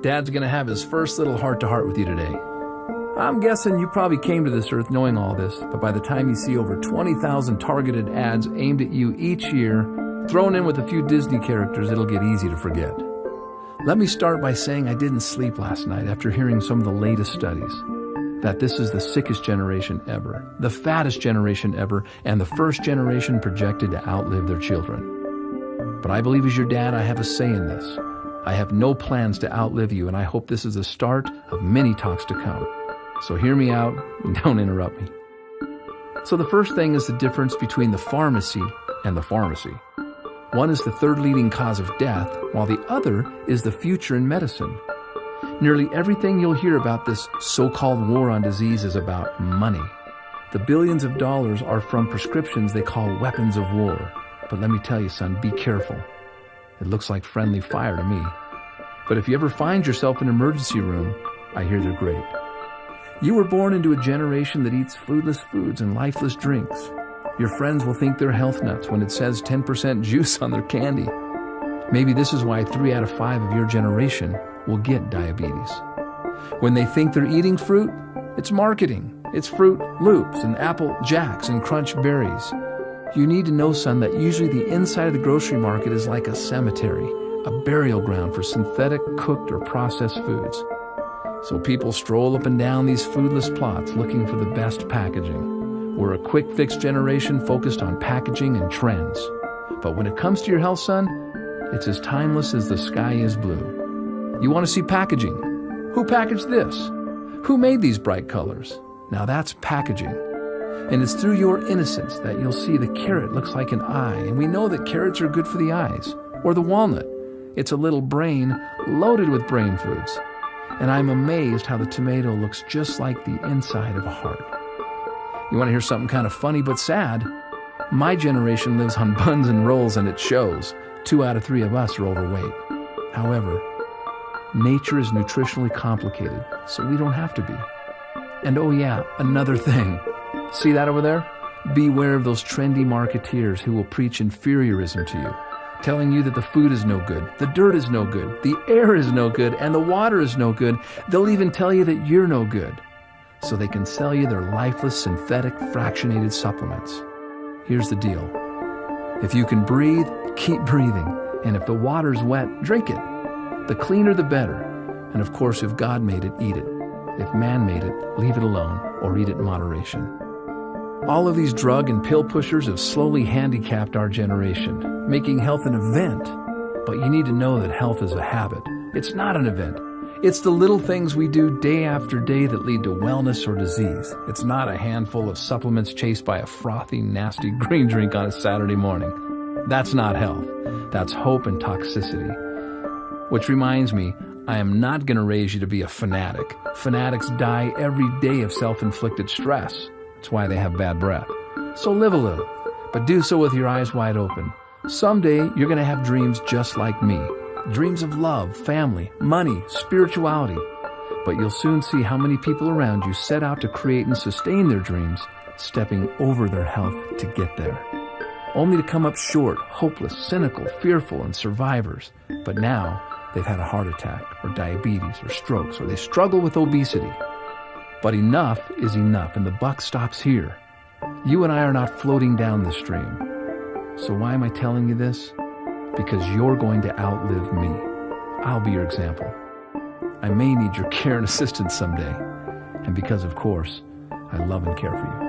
Dad's gonna have his first little heart-to-heart with you today. I'm guessing you probably came to this earth knowing all this, but by the time you see over 20,000 targeted ads aimed at you each year, thrown in with a few Disney characters, it'll get easy to forget. Let me start by saying I didn't sleep last night after hearing some of the latest studies. That this is the sickest generation ever, the fattest generation ever, and the first generation projected to outlive their children. But I believe as your dad, I have a say in this. I have no plans to outlive you, and I hope this is the start of many talks to come. So hear me out and don't interrupt me. So the first thing is the difference between the pharmacy and the pharmacy. One is the third leading cause of death, while the other is the future in medicine. Nearly everything you'll hear about this so-called war on disease is about money. The billions of dollars are from prescriptions they call weapons of war. But let me tell you, son, be careful. It looks like friendly fire to me. But if you ever find yourself in an emergency room, I hear they're great. You were born into a generation that eats foodless foods and lifeless drinks. Your friends will think they're health nuts when it says 10% juice on their candy. Maybe this is why 3 out of 5 of your generation will get diabetes. When they think they're eating fruit, it's marketing. It's Fruit Loops and Apple Jacks and Crunch Berries. You need to know, son, that usually the inside of the grocery market is like a cemetery, a burial ground for synthetic, cooked, or processed foods. So people stroll up and down these foodless plots looking for the best packaging. We're a quick-fix generation focused on packaging and trends. But when it comes to your health, son, it's as timeless as the sky is blue. You want to see packaging? Who packaged this? Who made these bright colors? Now that's packaging. And it's through your innocence that you'll see the carrot looks like an eye, and we know that carrots are good for the eyes. Or the walnut. It's a little brain loaded with brain foods. And I'm amazed how the tomato looks just like the inside of a heart. You want to hear something kind of funny but sad? My generation lives on buns and rolls, and it shows. 2 out of 3 of us are overweight. However, nature is nutritionally complicated, so we don't have to be. And oh yeah, another thing. See that over there? Beware of those trendy marketeers who will preach inferiorism to you, telling you that the food is no good, the dirt is no good, the air is no good, and the water is no good. They'll even tell you that you're no good, so they can sell you their lifeless, synthetic, fractionated supplements. Here's the deal. If you can breathe, keep breathing. And if the water's wet, drink it. The cleaner, the better. And of course, if God made it, eat it. If man made it, leave it alone or eat it in moderation. All of these drug and pill pushers have slowly handicapped our generation, making health an event. But you need to know that health is a habit. It's not an event. It's the little things we do day after day that lead to wellness or disease. It's not a handful of supplements chased by a frothy, nasty green drink on a Saturday morning. That's not health. That's hope and toxicity. Which reminds me, I am not going to raise you to be a fanatic. Fanatics die every day of self-inflicted stress. That's why they have bad breath. So live a little, but do so with your eyes wide open. Someday, you're going to have dreams just like me. Dreams of love, family, money, spirituality. But you'll soon see how many people around you set out to create and sustain their dreams, stepping over their health to get there. Only to come up short, hopeless, cynical, fearful, and survivors. But now, they've had a heart attack, or diabetes, or strokes, or they struggle with obesity. But enough is enough, and the buck stops here. You and I are not floating down the stream. So why am I telling you this? Because you're going to outlive me. I'll be your example. I may need your care and assistance someday. And because, of course, I love and care for you.